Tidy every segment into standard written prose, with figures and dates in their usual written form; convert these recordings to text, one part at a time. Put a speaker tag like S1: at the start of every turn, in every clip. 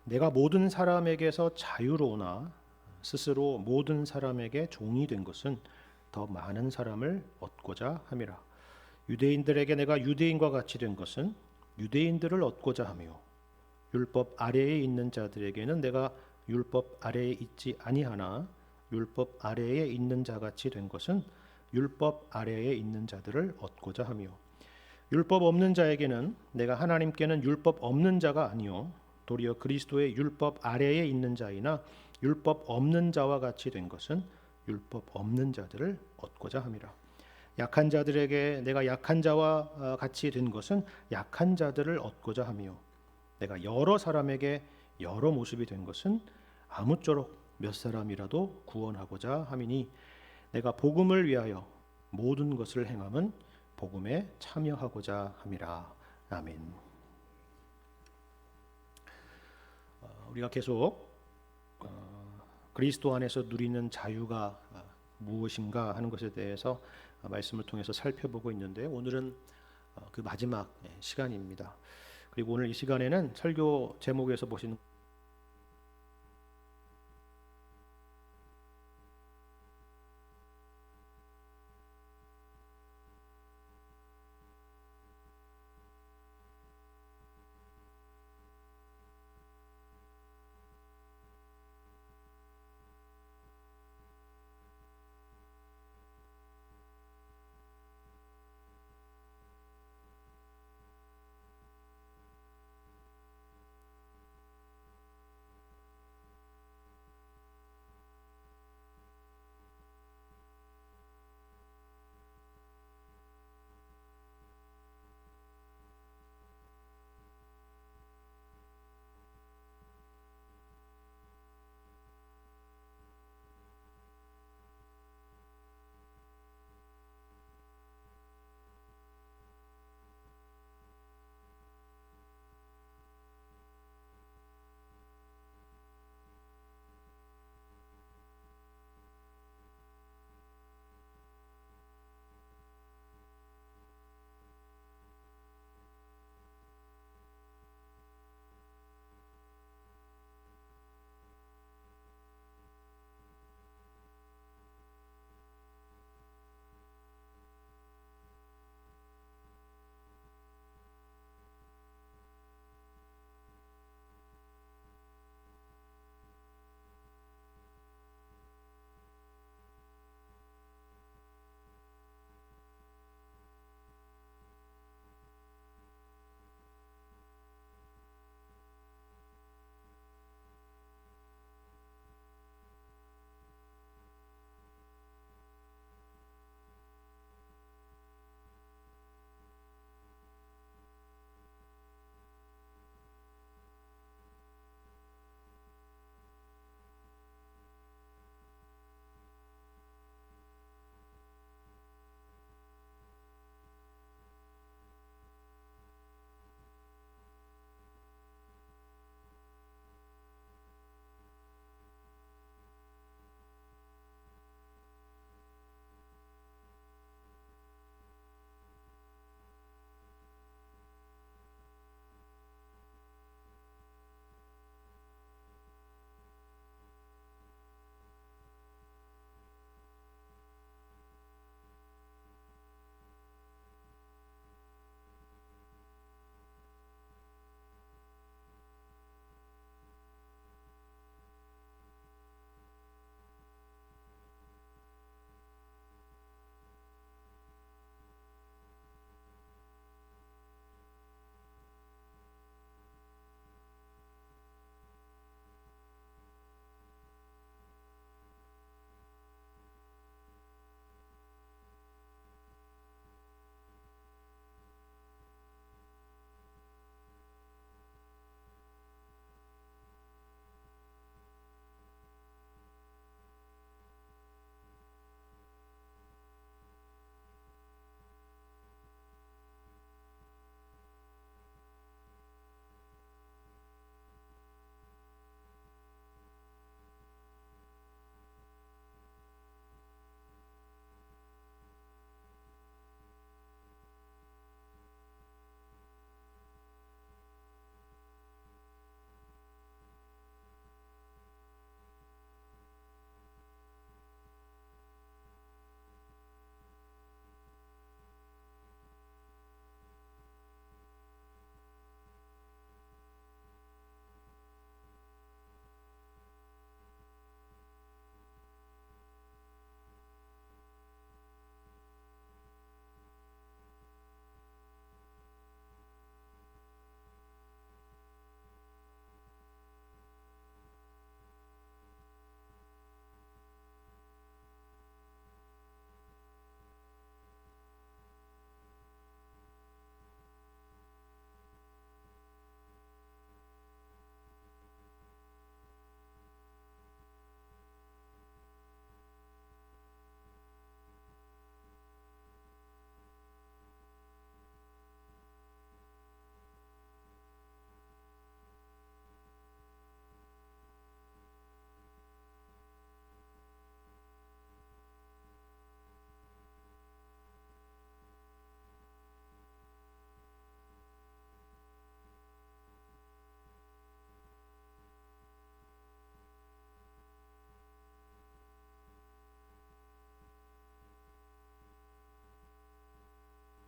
S1: 내가 모든 사람에게서 자유로우나 스스로 모든 사람에게 종이 된 것은 더 많은 사람을 얻고자 함이라. 유대인들에게 내가 유대인과 같이 된 것은 유대인들을 얻고자 하며 율법 아래에 있는 자들에게는 내가 율법 아래에 있지 아니하나 율법 아래에 있는 자같이 된 것은 율법 아래에 있는 자들을 얻고자 하며 율법 없는 자에게는 내가 하나님께는 율법 없는 자가 아니요 도리어 그리스도의 율법 아래에 있는 자이나 율법 없는 자와 같이 된 것은 율법 없는 자들을 얻고자 함이라. 약한 자들에게 내가 약한 자와 같이 된 것은 약한 자들을 얻고자 하며 내가 여러 사람에게 여러 모습이 된 것은 아무쪼록 몇 사람이라도 구원하고자 함이니 내가 복음을 위하여 모든 것을 행함은 복음에 참여하고자 함이라. 아멘. 우리가 계속 그리스도 안에서 누리는 자유가 무엇인가 하는 것에 대해서 말씀을 통해서 살펴보고 있는데 오늘은 그 마지막 시간입니다. 그리고 오늘 이 시간에는 설교 제목에서 보시는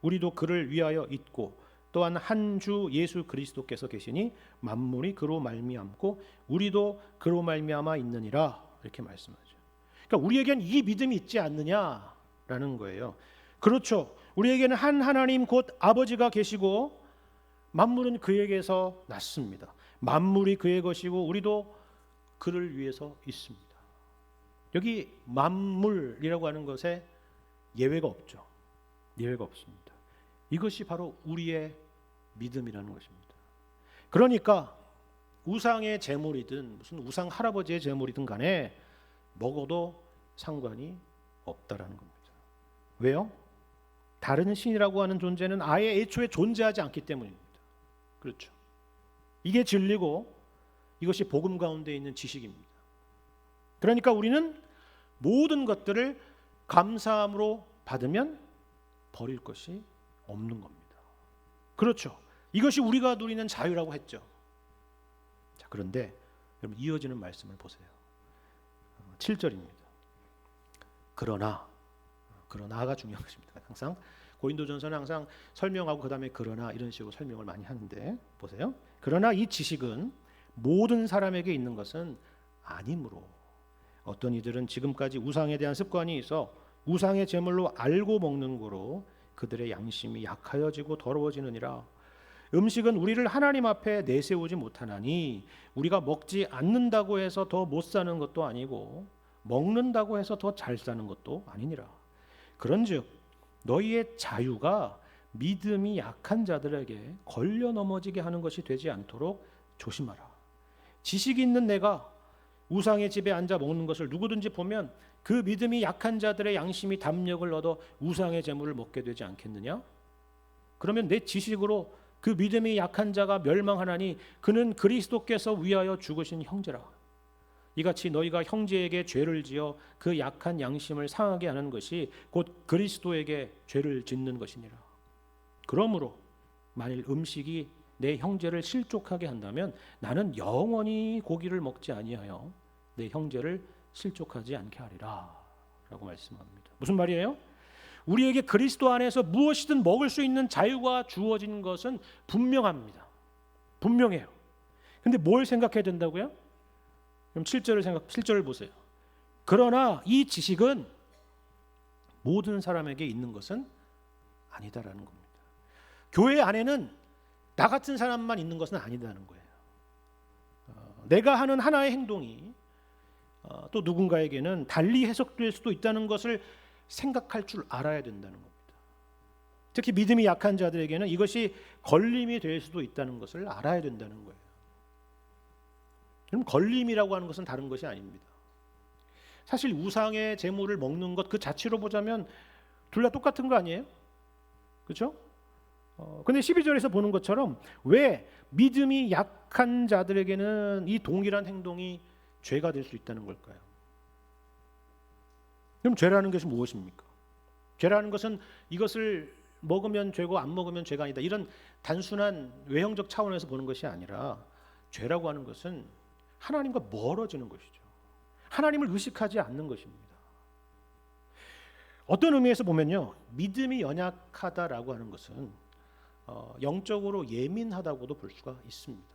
S1: 우리도 그를 위하여 있고 또한 한 주 예수 그리스도께서 계시니 만물이 그로 말미암고 우리도 그로 말미암아 있느니라 이렇게 말씀하죠. 그러니까 우리에겐 이 믿음이 있지 않느냐라는 거예요. 그렇죠. 우리에게는 한 하나님 곧 아버지가 계시고 만물은 그에게서 났습니다. 만물이 그의 것이고 우리도 그를 위해서 있습니다. 여기 만물이라고 하는 것에 예외가 없죠. 예외가 없습니다. 이것이 바로 우리의 믿음이라는 것입니다. 그러니까 우상의 제물이든 무슨 우상 할아버지의 제물이든 간에 먹어도 상관이 없다라는 겁니다. 왜요? 다른 신이라고 하는 존재는 아예 애초에 존재하지 않기 때문입니다. 그렇죠. 이게 진리고 이것이 복음 가운데 있는 지식입니다. 그러니까 우리는 모든 것들을 감사함으로 받으면 버릴 것이 없는 겁니다. 그렇죠. 이것이 우리가 누리는 자유라고 했죠. 자, 그런데 여러분 이어지는 말씀을 보세요. 7절입니다. 그러나가 중요한 것입니다. 항상 고린도전서는 항상 설명하고 그 다음에 그러나 이런 식으로 설명을 많이 하는데 보세요. 그러나 이 지식은 모든 사람에게 있는 것은 아니므로 어떤 이들은 지금까지 우상에 대한 습관이 있어 우상의 제물로 알고 먹는 거로 그들의 양심이 약하여지고 더러워지느니라. 음식은 우리를 하나님 앞에 내세우지 못하나니 우리가 먹지 않는다고 해서 더 못 사는 것도 아니고 먹는다고 해서 더 잘 사는 것도 아니니라. 그런즉 너희의 자유가 믿음이 약한 자들에게 걸려 넘어지게 하는 것이 되지 않도록 조심하라. 지식이 있는 내가 우상의 집에 앉아 먹는 것을 누구든지 보면 그 믿음이 약한 자들의 양심이 담력을 얻어 우상의 재물을 먹게 되지 않겠느냐? 그러면 내 지식으로 그 믿음이 약한 자가 멸망하나니 그는 그리스도께서 위하여 죽으신 형제라. 이같이 너희가 형제에게 죄를 지어 그 약한 양심을 상하게 하는 것이 곧 그리스도에게 죄를 짓는 것이니라. 그러므로 만일 음식이 내 형제를 실족하게 한다면 나는 영원히 고기를 먹지 아니하여 내 형제를 실족하지 않게 하리라 라고 말씀합니다. 무슨 말이에요? 우리에게 그리스도 안에서 무엇이든 먹을 수 있는 자유가 주어진 것은 분명합니다. 분명해요. 근데 뭘 생각해야 된다고요? 그럼 7절을 보세요. 그러나 이 지식은 모든 사람에게 있는 것은 아니다라는 겁니다. 교회 안에는 나 같은 사람만 있는 것은 아니다는 거예요. 내가 하는 하나의 행동이 또 누군가에게는 달리 해석될 수도 있다는 것을 생각할 줄 알아야 된다는 겁니다. 특히 믿음이 약한 자들에게는 이것이 걸림이 될 수도 있다는 것을 알아야 된다는 거예요. 그럼 걸림이라고 하는 것은 다른 것이 아닙니다. 사실 우상의 제물을 먹는 것 그 자체로 보자면 둘 다 똑같은 거 아니에요? 그렇죠? 근데 12절에서 보는 것처럼 왜 믿음이 약한 자들에게는 이 동일한 행동이 죄가 될 수 있다는 걸까요? 그럼 죄라는 것이 무엇입니까? 죄라는 것은 이것을 먹으면 죄고 안 먹으면 죄가 아니다. 이런 단순한 외형적 차원에서 보는 것이 아니라 죄라고 하는 것은 하나님과 멀어지는 것이죠. 하나님을 의식하지 않는 것입니다. 어떤 의미에서 보면요, 믿음이 연약하다라고 하는 것은 영적으로 예민하다고도 볼 수가 있습니다.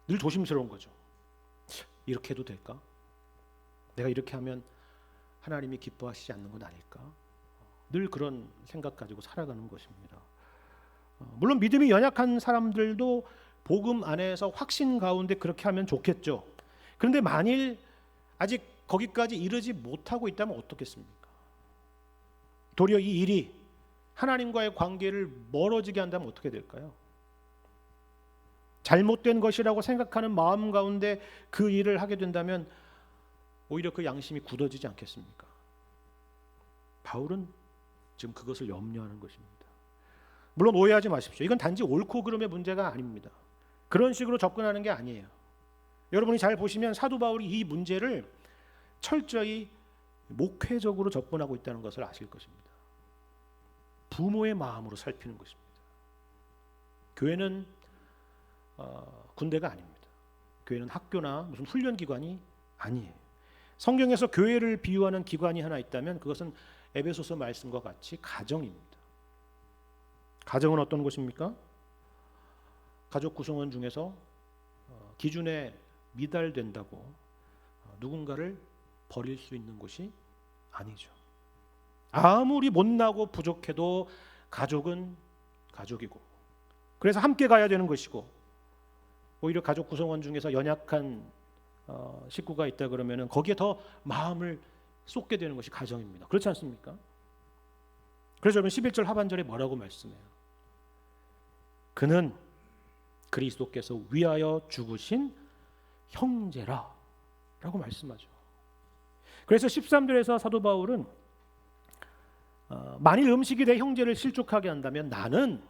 S1: 늘 조심스러운 거죠. 이렇게 해도 될까? 내가 이렇게 하면 하나님이 기뻐하시지 않는 건 아닐까? 늘 그런 생각 가지고 살아가는 것입니다. 물론 믿음이 연약한 사람들도 복음 안에서 확신 가운데 그렇게 하면 좋겠죠. 그런데 만일 아직 거기까지 이르지 못하고 있다면 어떻겠습니까? 도리어 이 일이 하나님과의 관계를 멀어지게 한다면 어떻게 될까요? 잘못된 것이라고 생각하는 마음 가운데 그 일을 하게 된다면 오히려 그 양심이 굳어지지 않겠습니까? 바울은 지금 그것을 염려하는 것입니다. 물론 오해하지 마십시오. 이건 단지 옳고 그름의 문제가 아닙니다. 그런 식으로 접근하는 게 아니에요. 여러분이 잘 보시면 사도 바울이 이 문제를 철저히 목회적으로 접근하고 있다는 것을 아실 것입니다. 부모의 마음으로 살피는 것입니다. 교회는 군대가 아닙니다. 교회는 학교나 무슨 훈련기관이 아니에요. 성경에서 교회를 비유하는 기관이 하나 있다면 그것은 에베소서 말씀과 같이 가정입니다. 가정은 어떤 곳입니까? 가족 구성원 중에서 기준에 미달된다고 누군가를 버릴 수 있는 곳이 아니죠. 아무리 못나고 부족해도 가족은 가족이고, 그래서 함께 가야 되는 것이고, 오히려 가족 구성원 중에서 연약한 식구가 있다 그러면 거기에 더 마음을 쏟게 되는 것이 가정입니다. 그렇지 않습니까? 그래서 여러분 11절 하반절에 뭐라고 말씀해요? 그는 그리스도께서 위하여 죽으신 형제라 라고 말씀하죠. 그래서 13절에서 사도 바울은 만일 음식이 내 형제를 실족하게 한다면 나는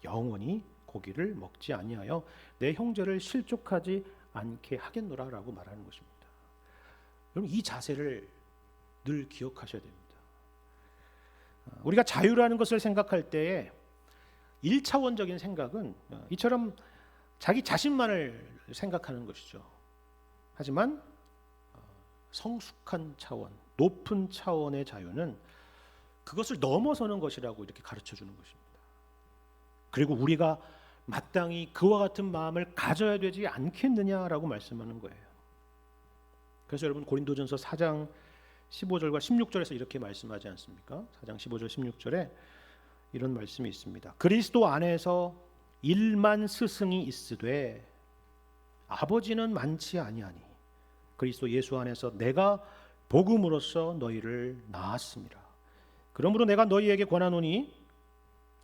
S1: 영원히 고기를 먹지 아니하여 내 형제를 실족하지 않게 하겠노라 라고 말하는 것입니다. 여러분 이 자세를 늘 기억하셔야 됩니다. 우리가 자유라는 것을 생각할 때에 1차원적인 생각은 이처럼 자기 자신만을 생각하는 것이죠. 하지만 성숙한 차원, 높은 차원의 자유는 그것을 넘어서는 것이라고 이렇게 가르쳐 주는 것입니다. 그리고 우리가 마땅히 그와 같은 마음을 가져야 되지 않겠느냐라고 말씀하는 거예요. 그래서 여러분 고린도전서 4장 15절과 16절에서 이렇게 말씀하지 않습니까? 4장 15절 16절에 이런 말씀이 있습니다. 그리스도 안에서 1만 스승이 있으되 아버지는 많지 아니하니 그리스도 예수 안에서 내가 복음으로써 너희를 낳았습니다. 그러므로 내가 너희에게 권하노니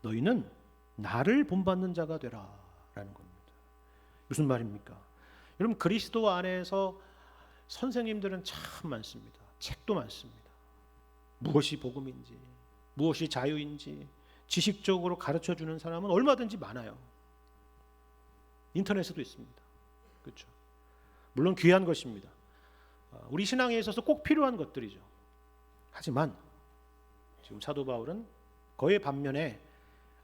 S1: 너희는 나를 본받는 자가 되라 라는 겁니다. 무슨 말입니까? 여러분 그리스도 안에서 선생님들은 참 많습니다. 책도 많습니다. 무엇이 복음인지, 무엇이 자유인지 지식적으로 가르쳐주는 사람은 얼마든지 많아요. 인터넷에도 있습니다. 그렇죠? 물론 귀한 것입니다. 우리 신앙에 있어서 꼭 필요한 것들이죠. 하지만 지금 사도 바울은 그의 반면에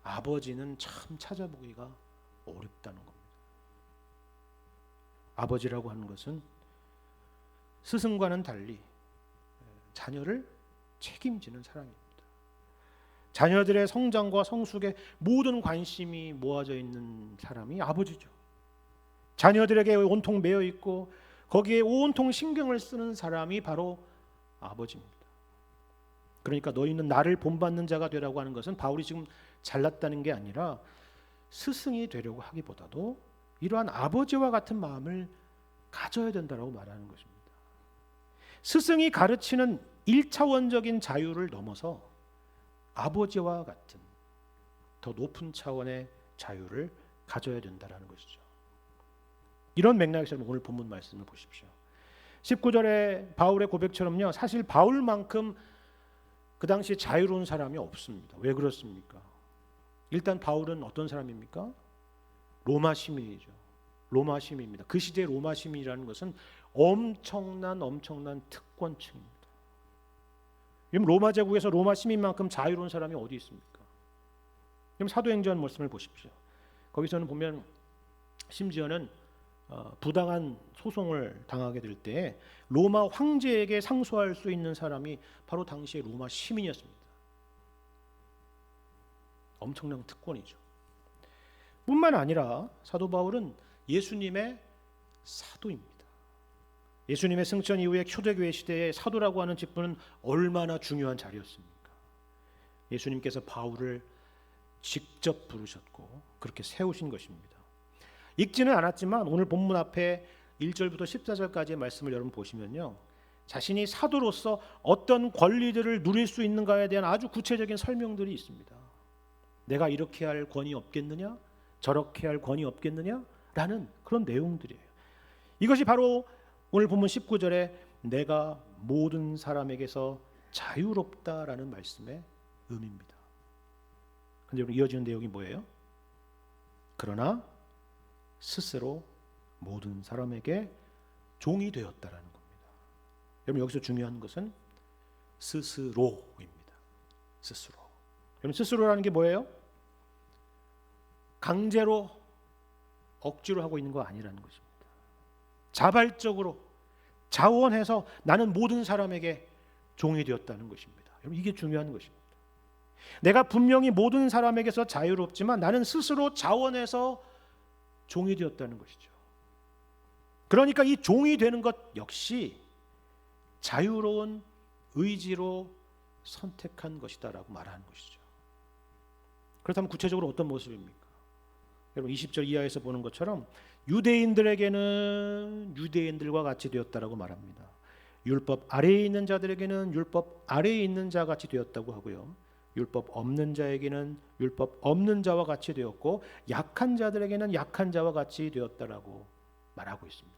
S1: 아버지는 참 찾아보기가 어렵다는 겁니다. 아버지라고 하는 것은 스승과는 달리 자녀를 책임지는 사람입니다. 자녀들의 성장과 성숙에 모든 관심이 모아져 있는 사람이 아버지죠. 자녀들에게 온통 매여 있고 거기에 온통 신경을 쓰는 사람이 바로 아버지입니다. 그러니까 너희는 나를 본받는 자가 되라고 하는 것은 바울이 지금 잘났다는 게 아니라 스승이 되려고 하기보다도 이러한 아버지와 같은 마음을 가져야 된다고 말하는 것입니다. 스승이 가르치는 1차원적인 자유를 넘어서 아버지와 같은 더 높은 차원의 자유를 가져야 된다는 것이죠. 이런 맥락에서 오늘 본문 말씀을 보십시오. 19절에 바울의 고백처럼요, 사실 바울만큼 그 당시에 자유로운 사람이 없습니다. 왜 그렇습니까? 일단 바울은 어떤 사람입니까? 로마 시민이죠. 로마 시민입니다. 그 시대의 로마 시민이라는 것은 엄청난 특권층입니다. 로마 제국에서 로마 시민만큼 자유로운 사람이 어디 있습니까? 사도행전 말씀을 보십시오. 거기서는 보면 심지어는 부당한 소송을 당하게 될 때 로마 황제에게 상소할 수 있는 사람이 바로 당시의 로마 시민이었습니다. 엄청난 특권이죠. 뿐만 아니라 사도 바울은 예수님의 사도입니다. 예수님의 승천 이후에 초대교회 시대에 사도라고 하는 직분은 얼마나 중요한 자리였습니까? 예수님께서 바울을 직접 부르셨고 그렇게 세우신 것입니다. 읽지는 않았지만 오늘 본문 앞에 1절부터 14절까지의 말씀을 여러분 보시면요, 자신이 사도로서 어떤 권리들을 누릴 수 있는가에 대한 아주 구체적인 설명들이 있습니다. 내가 이렇게 할 권위 없겠느냐? 저렇게 할 권위 없겠느냐? 라는 그런 내용들이에요. 이것이 바로 오늘 본문 19절에 내가 모든 사람에게서 자유롭다라는 말씀의 의미입니다. 근데 여러분 이어지는 내용이 뭐예요? 그러나 스스로 모든 사람에게 종이 되었다라는 겁니다. 여러분 여기서 중요한 것은 스스로입니다. 스스로. 여러분 스스로라는 게 뭐예요? 강제로 억지로 하고 있는 거 아니라는 것입니다. 자발적으로 자원해서 나는 모든 사람에게 종이 되었다는 것입니다. 여러분, 이게 중요한 것입니다. 내가 분명히 모든 사람에게서 자유롭지만 나는 스스로 자원해서 종이 되었다는 것이죠. 그러니까 이 종이 되는 것 역시 자유로운 의지로 선택한 것이다라고 말하는 것이죠. 그렇다면 구체적으로 어떤 모습입니까? 여러분 20절 이하에서 보는 것처럼 유대인들에게는 유대인들과 같이 되었다라고 말합니다. 율법 아래에 있는 자들에게는 율법 아래에 있는 자 같이 되었다고 하고요. 율법 없는 자에게는 율법 없는 자와 같이 되었고 약한 자들에게는 약한 자와 같이 되었다라고 말하고 있습니다.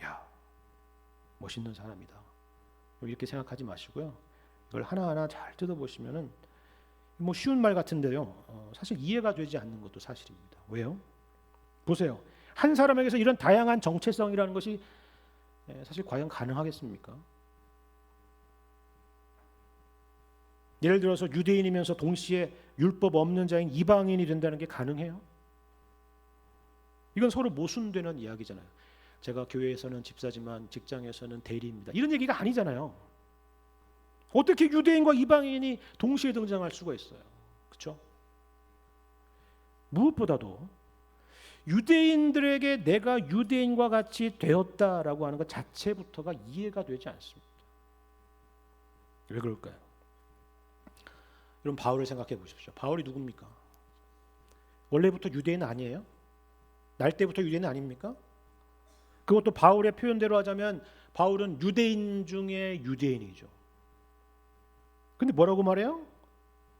S1: 야, 멋있는 사람이다. 이렇게 생각하지 마시고요. 이걸 하나하나 잘 뜯어보시면은 뭐 쉬운 말 같은데요. 사실 이해가 되지 않는 것도 사실입니다. 왜요? 보세요. 한 사람에게서 이런 다양한 정체성이라는 것이 사실 과연 가능하겠습니까? 예를 들어서 유대인이면서 동시에 율법 없는 자인 이방인이 된다는 게 가능해요? 이건 서로 모순되는 이야기잖아요. 제가 교회에서는 집사지만 직장에서는 대리입니다. 이런 얘기가 아니잖아요. 어떻게 유대인과 이방인이 동시에 등장할 수가 있어요? 그렇죠? 무엇보다도 유대인들에게 내가 유대인과 같이 되었다라고 하는 것 자체부터가 이해가 되지 않습니다. 왜 그럴까요? 여러분 바울을 생각해 보십시오. 바울이 누굽니까? 원래부터 유대인 아니에요? 날 때부터 유대인 아닙니까? 그것도 바울의 표현대로 하자면 바울은 유대인 중에 유대인이죠. 근데 뭐라고 말해요?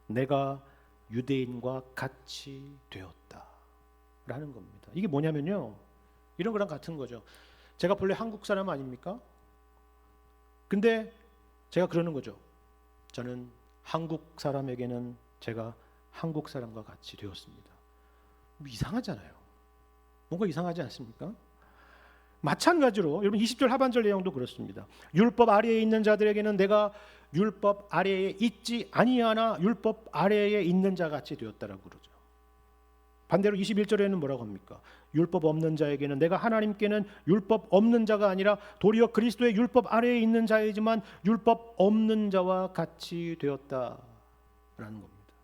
S1: 내가 유대인과 같이 되었다라는 겁니다. 이게 뭐냐면요, 이런 거랑 같은 거죠. 제가 본래 한국 사람 아닙니까? 근데 제가 그러는 거죠. 저는 한국 사람에게는 제가 한국 사람과 같이 되었습니다. 이상하잖아요. 뭔가 이상하지 않습니까? 마찬가지로 여러분 20절 하반절 내용도 그렇습니다. 율법 아래에 있는 자들에게는 내가 율법 아래에 있지 아니하나 율법 아래에 있는 자 같이 되었다라고 그러죠. 반대로 21절에는 뭐라고 합니까? 율법 없는 자에게는 내가 하나님께는 율법 없는 자가 아니라 도리어 그리스도의 율법 아래에 있는 자이지만 율법 없는 자와 같이 되었다라는 겁니다.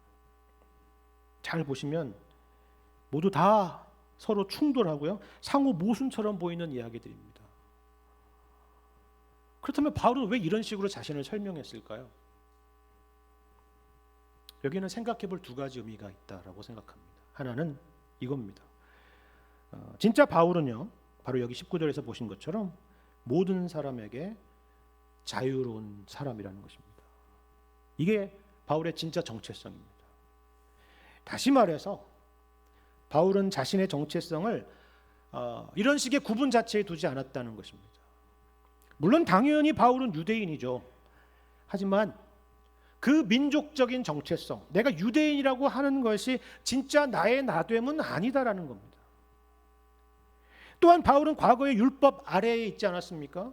S1: 잘 보시면 모두 다 서로 충돌하고요, 상호 모순처럼 보이는 이야기들입니다. 그렇다면 바울은 왜 이런 식으로 자신을 설명했을까요? 여기는 생각해 볼 두 가지 의미가 있다라고 생각합니다. 하나는 이겁니다. 진짜 바울은요, 바로 여기 19절에서 보신 것처럼 모든 사람에게 자유로운 사람이라는 것입니다. 이게 바울의 진짜 정체성입니다. 다시 말해서 바울은 자신의 정체성을 이런 식의 구분 자체에 두지 않았다는 것입니다. 물론 당연히 바울은 유대인이죠. 하지만 그 민족적인 정체성, 내가 유대인이라고 하는 것이 진짜 나의 나됨은 아니다라는 겁니다. 또한 바울은 과거에 율법 아래에 있지 않았습니까?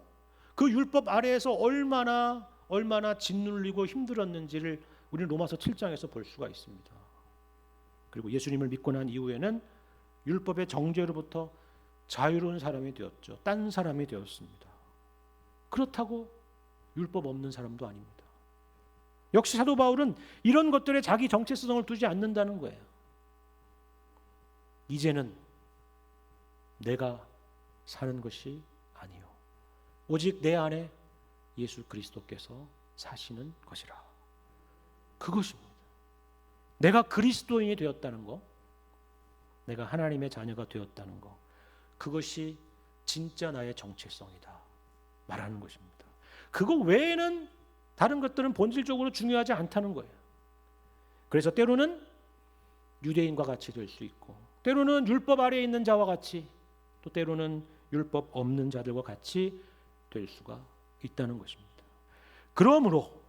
S1: 그 율법 아래에서 얼마나 짓눌리고 힘들었는지를 우리는 로마서 7장에서 볼 수가 있습니다. 그리고 예수님을 믿고 난 이후에는 율법의 정죄로부터 자유로운 사람이 되었죠. 딴 사람이 되었습니다. 그렇다고 율법 없는 사람도 아닙니다. 역시 사도 바울은 이런 것들에 자기 정체성을 두지 않는다는 거예요. 이제는 내가 사는 것이 아니요 오직 내 안에 예수 그리스도께서 사시는 것이라. 그것입니다. 내가 그리스도인이 되었다는 거, 내가 하나님의 자녀가 되었다는 거, 그것이 진짜 나의 정체성이다 말하는 것입니다. 그거 외에는 다른 것들은 본질적으로 중요하지 않다는 거예요. 그래서 때로는 유대인과 같이 될 수 있고, 때로는 율법 아래에 있는 자와 같이, 또 때로는 율법 없는 자들과 같이 될 수가 있다는 것입니다. 그러므로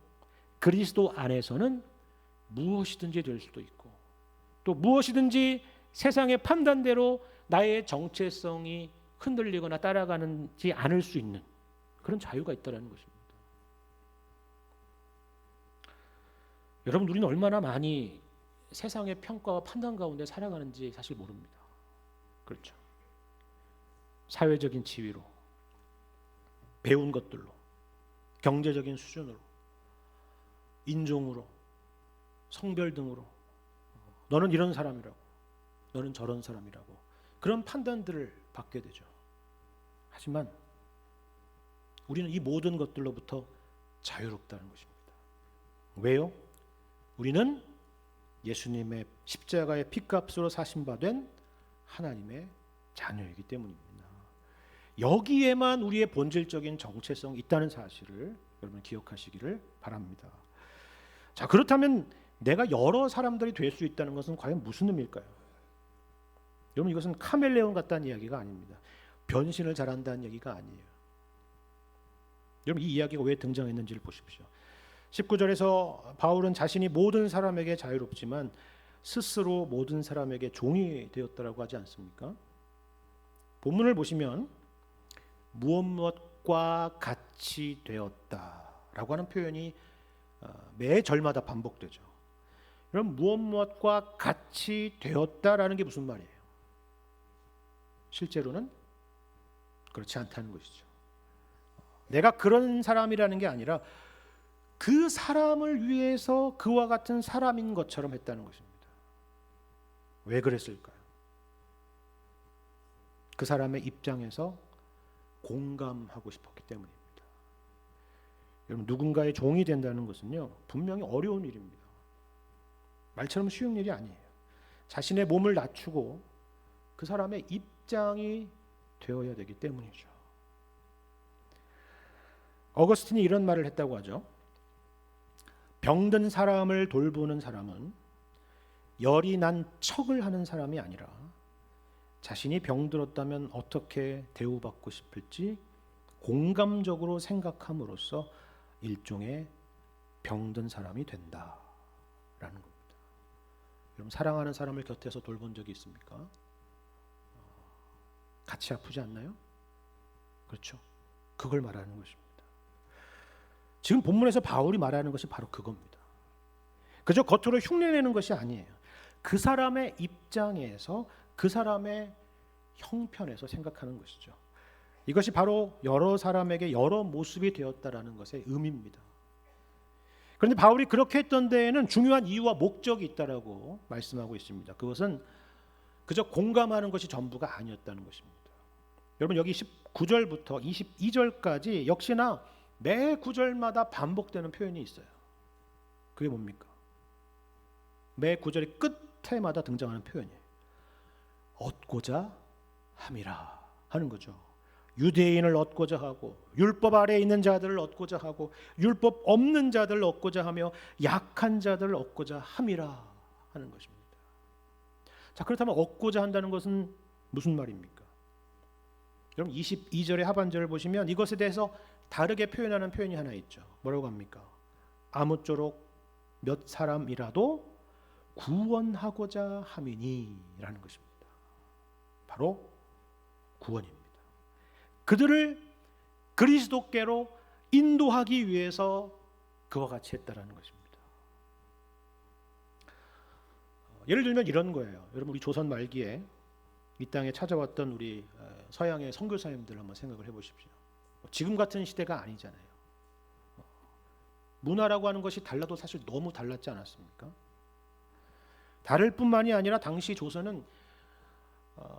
S1: 그리스도 안에서는 무엇이든지 될 수도 있고, 또 무엇이든지 세상의 판단대로 나의 정체성이 흔들리거나 따라가지 않을 수 있는 그런 자유가 있다는 것입니다. 여러분, 우리는 얼마나 많이 세상의 평가와 판단 가운데 살아가는지 사실 모릅니다. 그렇죠? 사회적인 지위로, 배운 것들로, 경제적인 수준으로, 인종으로, 성별 등으로 너는 이런 사람이라고, 너는 저런 사람이라고 그런 판단들을 받게 되죠. 하지만 우리는 이 모든 것들로부터 자유롭다는 것입니다. 왜요? 우리는 예수님의 십자가의 피값으로 사신받은 하나님의 자녀이기 때문입니다. 여기에만 우리의 본질적인 정체성이 있다는 사실을 여러분 기억하시기를 바랍니다. 자, 그렇다면 내가 여러 사람들이 될 수 있다는 것은 과연 무슨 의미일까요? 여러분, 이것은 카멜레온 같다는 이야기가 아닙니다. 변신을 잘한다는 얘기가 아니에요. 여러분, 이 이야기가 왜 등장했는지를 보십시오. 19절에서 바울은 자신이 모든 사람에게 자유롭지만 스스로 모든 사람에게 종이 되었다라고 하지 않습니까? 본문을 보시면 무엇과 같이 되었다라고 하는 표현이 매 절마다 반복되죠. 그럼 무엇과 같이 되었다라는 게 무슨 말이에요? 실제로는 그렇지 않다는 것이죠. 내가 그런 사람이라는 게 아니라 그 사람을 위해서 그와 같은 사람인 것처럼 했다는 것입니다. 왜 그랬을까요? 그 사람의 입장에서 공감하고 싶었기 때문입니다. 여러분, 누군가의 종이 된다는 것은요, 분명히 어려운 일입니다. 말처럼 쉬운 일이 아니에요. 자신의 몸을 낮추고 그 사람의 입장이 되어야 되기 때문이죠. 어거스틴이 이런 말을 했다고 하죠. 병든 사람을 돌보는 사람은 열이 난 척을 하는 사람이 아니라 자신이 병들었다면 어떻게 대우받고 싶을지 공감적으로 생각함으로써 일종의 병든 사람이 된다라는 겁니다. 여러분, 사랑하는 사람을 곁에서 돌본 적이 있습니까? 같이 아프지 않나요? 그렇죠. 그걸 말하는 것입니다. 지금 본문에서 바울이 말하는 것이 바로 그겁니다. 그저 겉으로 흉내내는 것이 아니에요. 그 사람의 입장에서 그 사람의 형편에서 생각하는 것이죠. 이것이 바로 여러 사람에게 여러 모습이 되었다라는 것의 의미입니다. 그런데 바울이 그렇게 했던 데에는 중요한 이유와 목적이 있다라고 말씀하고 있습니다. 그것은 그저 공감하는 것이 전부가 아니었다는 것입니다. 여러분, 여기 19절부터 22절까지 역시나 매 구절마다 반복되는 표현이 있어요. 그게 뭡니까? 매 구절의 끝에마다 등장하는 표현이에요. 얻고자 함이라 하는 거죠. 유대인을 얻고자 하고 율법 아래에 있는 자들을 얻고자 하고 율법 없는 자들을 얻고자 하며 약한 자들을 얻고자 함이라 하는 것입니다. 자, 그렇다면 얻고자 한다는 것은 무슨 말입니까? 여러분, 22절의 하반절을 보시면 이것에 대해서 다르게 표현하는 표현이 하나 있죠. 뭐라고 합니까? 아무쪼록 몇 사람이라도 구원하고자 함이니 라는 것입니다. 바로 구원입니다. 그들을 그리스도께로 인도하기 위해서 그와 같이 했다라는 것입니다. 예를 들면 이런 거예요. 여러분, 우리 조선 말기에 이 땅에 찾아왔던 우리 서양의 선교사님들 한번 생각을 해보십시오. 지금 같은 시대가 아니잖아요. 문화라고 하는 것이 달라도 사실 너무 달랐지 않았습니까? 다를 뿐만이 아니라 당시 조선은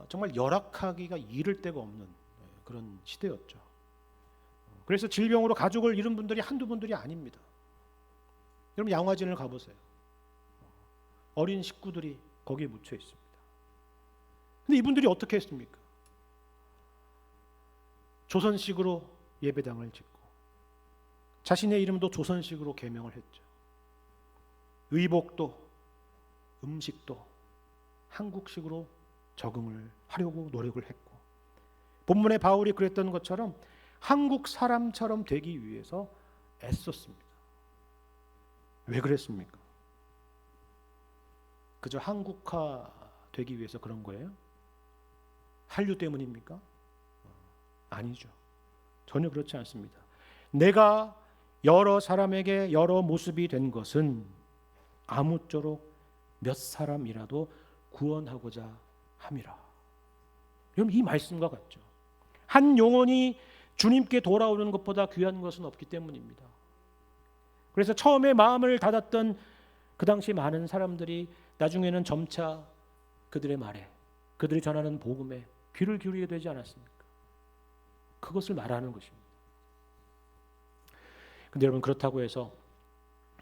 S1: 정말 열악하기가 이를 데가 없는 그런 시대였죠. 그래서 질병으로 가족을 잃은 분들이 한두 분들이 아닙니다. 여러분, 양화진을 가보세요. 어린 식구들이 거기에 묻혀 있습니다. 근데 이분들이 어떻게 했습니까? 조선식으로 예배당을 짓고 자신의 이름도 조선식으로 개명을 했죠. 의복도 음식도 한국식으로 적응을 하려고 노력을 했고, 본문에 바울이 그랬던 것처럼 한국 사람처럼 되기 위해서 애썼습니다. 왜 그랬습니까? 그저 한국화 되기 위해서 그런 거예요? 한류 때문입니까? 아니죠. 전혀 그렇지 않습니다. 내가 여러 사람에게 여러 모습이 된 것은 아무쪼록 몇 사람이라도 구원하고자 함이라. 여러분, 이 말씀과 같죠. 한 영혼이
S2: 주님께 돌아오는 것보다 귀한 것은 없기 때문입니다. 그래서 처음에 마음을 닫았던 그 당시 많은 사람들이 나중에는 점차 그들의 말에, 그들이 전하는 복음에 귀를 기울이게 되지 않았습니까? 그것을 말하는 것입니다. 근데 여러분, 그렇다고 해서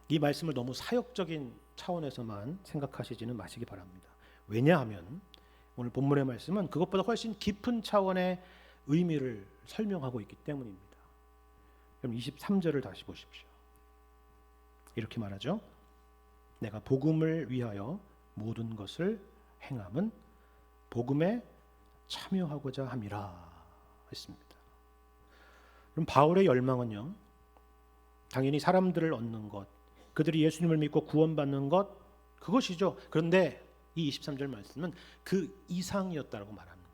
S2: 이 말씀을 너무 사역적인 차원에서만 생각하시지는 마시기 바랍니다. 왜냐하면 오늘 본문의 말씀은 그것보다 훨씬 깊은 차원의 의미를 설명하고 있기 때문입니다. 그럼 23절을 다시 보십시오. 이렇게 말하죠. 내가 복음을 위하여 모든 것을 행함은 복음에 참여하고자 함이라 했습니다. 그럼 바울의 열망은요, 당연히 사람들을 얻는 것, 그들이 예수님을 믿고 구원받는 것, 그것이죠. 그런데 이 23절 말씀은 그 이상이었다고 말합니다.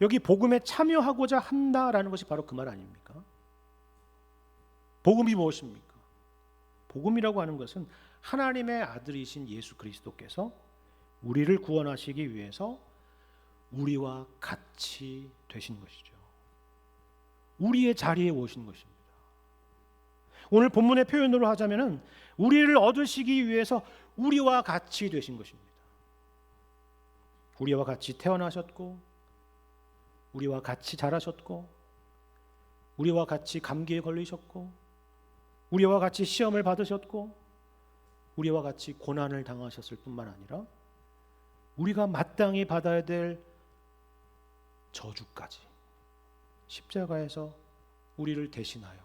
S2: 여기 복음에 참여하고자 한다라는 것이 바로 그 말 아닙니까? 복음이 무엇입니까? 복음이라고 하는 것은 하나님의 아들이신 예수 그리스도께서 우리를 구원하시기 위해서 우리와 같이 되신 것이죠. 우리의 자리에 오신 것입니다. 오늘 본문의 표현으로 하자면은 우리를 얻으시기 위해서 우리와 같이 되신 것입니다. 우리와 같이 태어나셨고, 우리와 같이 자라셨고, 우리와 같이 감기에 걸리셨고, 우리와 같이 시험을 받으셨고, 우리와 같이 고난을 당하셨을 뿐만 아니라 우리가 마땅히 받아야 될 저주까지 십자가에서 우리를 대신하여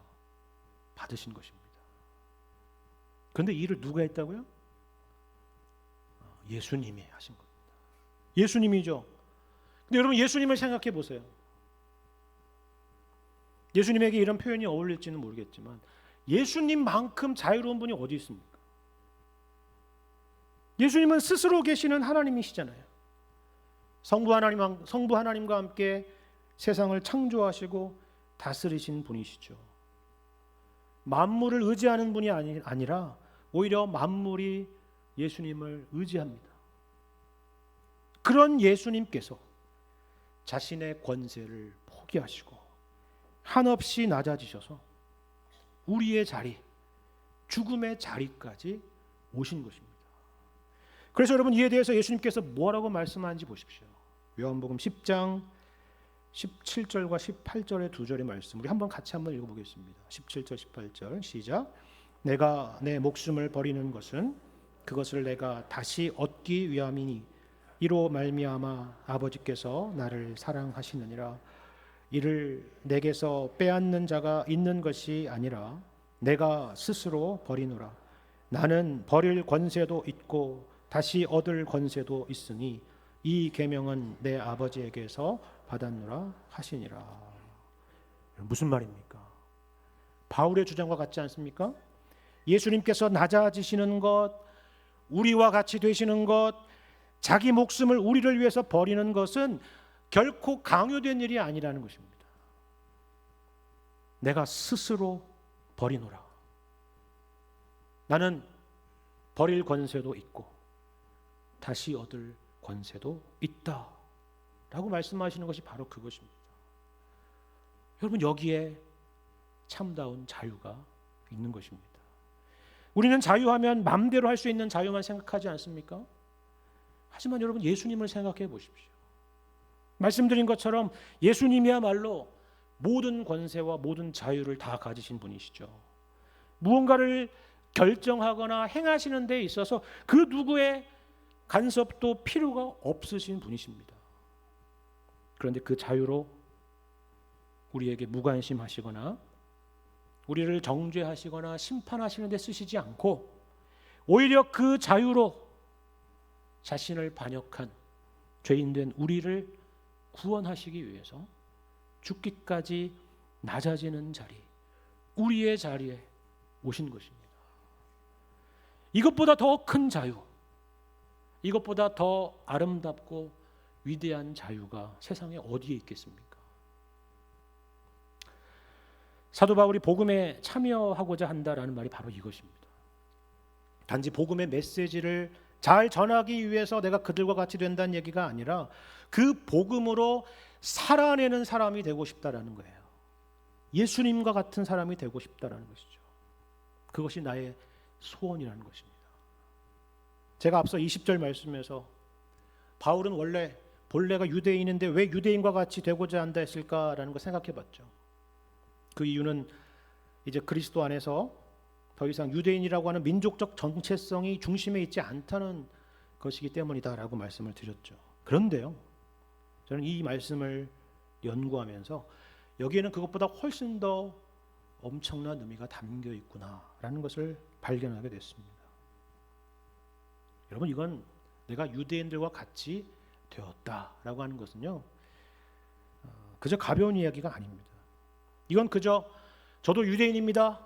S2: 받으신 것입니다. 그런데 이 일을 누가 했다고요? 예수님이 하신 겁니다. 예수님이죠. 근데 여러분, 예수님을 생각해 보세요. 예수님에게 이런 표현이 어울릴지는 모르겠지만 예수님만큼 자유로운 분이 어디 있습니까? 예수님은 스스로 계시는 하나님이시잖아요. 성부 하나님과 함께 세상을 창조하시고 다스리신 분이시죠. 만물을 의지하는 분이 아니라 오히려 만물이 예수님을 의지합니다. 그런 예수님께서 자신의 권세를 포기하시고 한없이 낮아지셔서 우리의 자리, 죽음의 자리까지 오신 것입니다. 그래서 여러분, 이에 대해서 예수님께서 뭐라고 말씀하는지 보십시오. 요한복음 10장 17절과 18절의 두 절의 말씀, 우리 같이 한번 읽어보겠습니다. 17절 18절 시작. 내가 내 목숨을 버리는 것은 그것을 내가 다시 얻기 위함이니 이로 말미암아 아버지께서 나를 사랑하시느니라. 이를 내게서 빼앗는 자가 있는 것이 아니라 내가 스스로 버리노라. 나는 버릴 권세도 있고 다시 얻을 권세도 있으니 이 계명은 내 아버지에게서 받았노라 하시니라. 무슨 말입니까? 바울의 주장과 같지 않습니까? 예수님께서 낮아지시는 것, 우리와 같이 되시는 것, 자기 목숨을 우리를 위해서 버리는 것은 결코 강요된 일이 아니라는 것입니다. 내가 스스로 버리노라. 나는 버릴 권세도 있고 다시 얻을 권세도 있다 라고 말씀하시는 것이 바로 그것입니다. 여러분, 여기에 참다운 자유가 있는 것입니다. 우리는 자유하면 마음대로 할 수 있는 자유만 생각하지 않습니까? 하지만 여러분, 예수님을 생각해 보십시오. 말씀드린 것처럼 예수님이야말로 모든 권세와 모든 자유를 다 가지신 분이시죠. 무언가를 결정하거나 행하시는 데 있어서 그 누구의 간섭도 필요가 없으신 분이십니다. 그런데 그 자유로 우리에게 무관심하시거나 우리를 정죄하시거나 심판하시는 데 쓰시지 않고 오히려 그 자유로 자신을 반역한 죄인된 우리를 구원하시기 위해서 죽기까지 낮아지는 자리, 우리의 자리에 오신 것입니다. 이것보다 더 큰 자유, 이것보다 더 아름답고 위대한 자유가 세상에 어디에 있겠습니까? 사도 바울이 복음에 참여하고자 한다라는 말이 바로 이것입니다. 단지 복음의 메시지를 잘 전하기 위해서 내가 그들과 같이 된다는 얘기가 아니라 그 복음으로 살아내는 사람이 되고 싶다라는 거예요. 예수님과 같은 사람이 되고 싶다라는 것이죠. 그것이 나의 소원이라는 것입니다. 제가 앞서 20절 말씀에서 바울은 원래 본래가 유대인인데 왜 유대인과 같이 되고자 한다 했을까라는 걸 생각해 봤죠. 그 이유는 이제 그리스도 안에서 더 이상 유대인이라고 하는 민족적 정체성이 중심에 있지 않다는 것이기 때문이다라고 말씀을 드렸죠. 그런데요, 저는 이 말씀을 연구하면서 여기에는 그것보다 훨씬 더 엄청난 의미가 담겨 있구나라는 것을 발견하게 됐습니다. 여러분, 이건 내가 유대인들과 같이 되었다라고 하는 것은요, 그저 가벼운 이야기가 아닙니다. 이건 그저 저도 유대인입니다,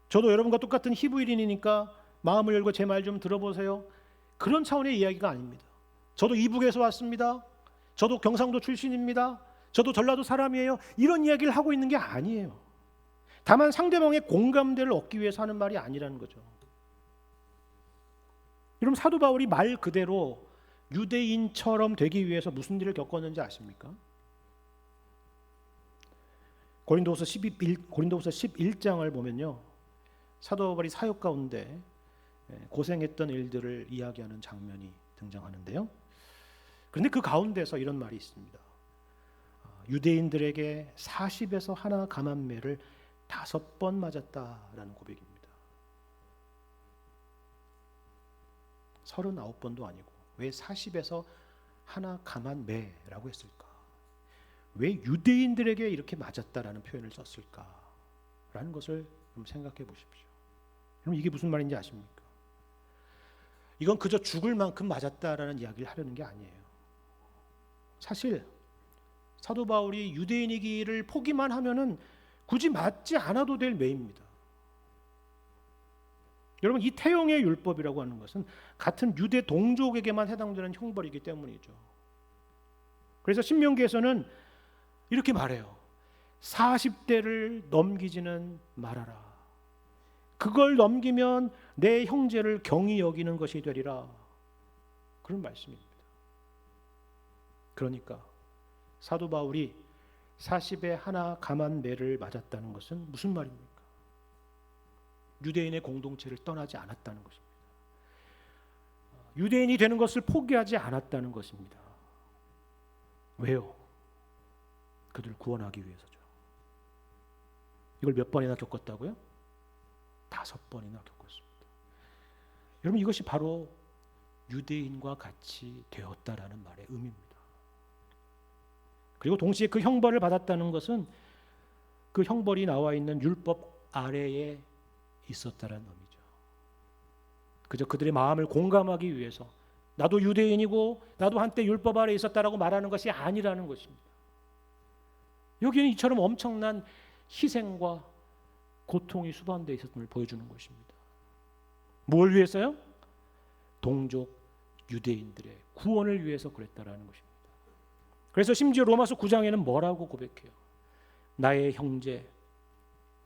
S2: 저도 여러분과 똑같은 히브리인이니까 마음을 열고 제 말 좀 들어보세요, 그런 차원의 이야기가 아닙니다. 저도 이북에서 왔습니다, 저도 경상도 출신입니다, 저도 전라도 사람이에요, 이런 이야기를 하고 있는 게 아니에요. 다만 상대방의 공감대를 얻기 위해서 하는 말이 아니라는 거죠. 여러분, 사도 바울이 말 그대로 유대인처럼 되기 위해서 무슨 일을 겪었는지 아십니까? 고린도후서 11장을 보면요, 사도 바울이 사역 가운데 고생했던 일들을 이야기하는 장면이 등장하는데요. 그런데 그 가운데서 이런 말이 있습니다. 유대인들에게 40에서 하나 감한 매를 5번 맞았다라는 고백입니다. 39번도 아니고 왜 40에서 하나 감한 매라고 했을까? 왜 유대인들에게 이렇게 맞았다라는 표현을 썼을까라는 것을 좀 생각해 보십시오. 그럼 이게 무슨 말인지 아십니까? 이건 그저 죽을 만큼 맞았다라는 이야기를 하려는 게 아니에요. 사실 사도 바울이 유대인이기를 포기만 하면은 굳이 맞지 않아도 될 매입니다. 여러분, 이 태용의 율법이라고 하는 것은 같은 유대 동족에게만 해당되는 형벌이기 때문이죠. 그래서 신명기에서는 이렇게 말해요. 40대를 넘기지는 말아라. 그걸 넘기면 내 형제를 경히 여기는 것이 되리라. 그런 말씀입니다. 그러니까 사도 바울이 40에 하나 감한 매를 맞았다는 것은 무슨 말입니까? 유대인의 공동체를 떠나지 않았다는 것입니다. 유대인이 되는 것을 포기하지 않았다는 것입니다. 왜요? 그들을 구원하기 위해서죠. 이걸 몇 번이나 겪었다고요? 5번이나 겪었습니다. 여러분, 이것이 바로 유대인과 같이 되었다라는 말의 의미입니다. 그리고 동시에 그 형벌을 받았다는 것은 그 형벌이 나와 있는 율법 아래에 있었다라는 의미죠. 그저 그들의 마음을 공감하기 위해서 나도 유대인이고 나도 한때 율법 아래에 있었다라고 말하는 것이 아니라는 것입니다. 여기는 이처럼 엄청난 희생과 고통이 수반되어 있었음을 보여주는 것입니다. 뭘 위해서요? 동족 유대인들의 구원을 위해서 그랬다라는 것입니다. 그래서 심지어 로마서 9장에는 뭐라고 고백해요? 나의 형제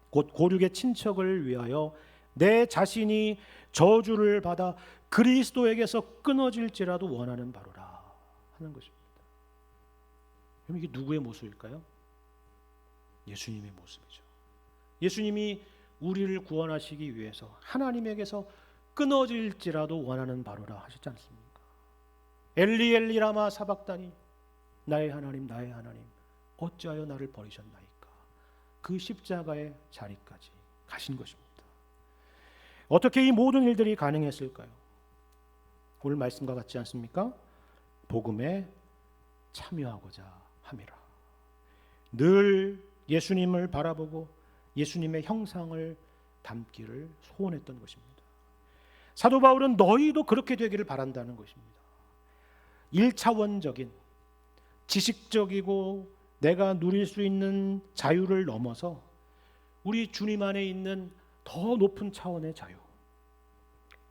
S2: 곧 고륙의 친척을 위하여 내 자신이 저주를 받아 그리스도에게서 끊어질지라도 원하는 바로라 하는 것입니다. 그럼 이게 누구의 모습일까요? 예수님의 모습이죠. 예수님이 우리를 구원하시기 위해서 하나님에게서 끊어질지라도 원하는 바로라 하셨지 않습니까? 엘리 엘리 라마 사박다니, 나의 하나님 나의 하나님 어찌하여 나를 버리셨나이까. 그 십자가의 자리까지 가신 것입니다. 어떻게 이 모든 일들이 가능했을까요? 오늘 말씀과 같지 않습니까? 복음에 참여하고자 함이라. 늘 예수님을 바라보고 예수님의 형상을 담기를 소원했던 것입니다. 사도 바울은 너희도 그렇게 되기를 바란다는 것입니다. 1차원적인 지식적이고 내가 누릴 수 있는 자유를 넘어서 우리 주님 안에 있는 더 높은 차원의 자유,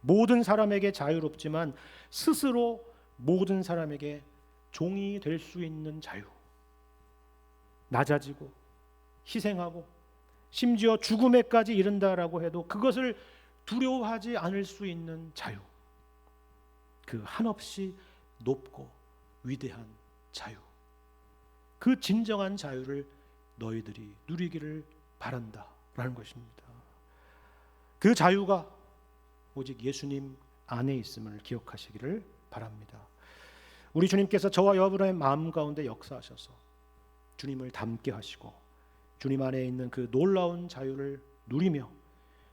S2: 모든 사람에게 자유롭지만 스스로 모든 사람에게 종이 될 수 있는 자유, 낮아지고 희생하고 심지어 죽음에까지 이른다라고 해도 그것을 두려워하지 않을 수 있는 자유, 그 한없이 높고 위대한 자유, 그 진정한 자유를 너희들이 누리기를 바란다라는 것입니다. 그 자유가 오직 예수님 안에 있음을 기억하시기를 바랍니다. 우리 주님께서 저와 여러분의 마음 가운데 역사하셔서 주님을 닮게 하시고 주님 안에 있는 그 놀라운 자유를 누리며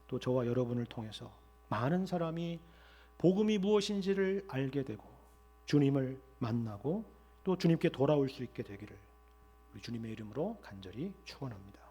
S2: 또 저와 여러분을 통해서 많은 사람이 복음이 무엇인지를 알게 되고 주님을 만나고 또 주님께 돌아올 수 있게 되기를 우리 주님의 이름으로 간절히 축원합니다.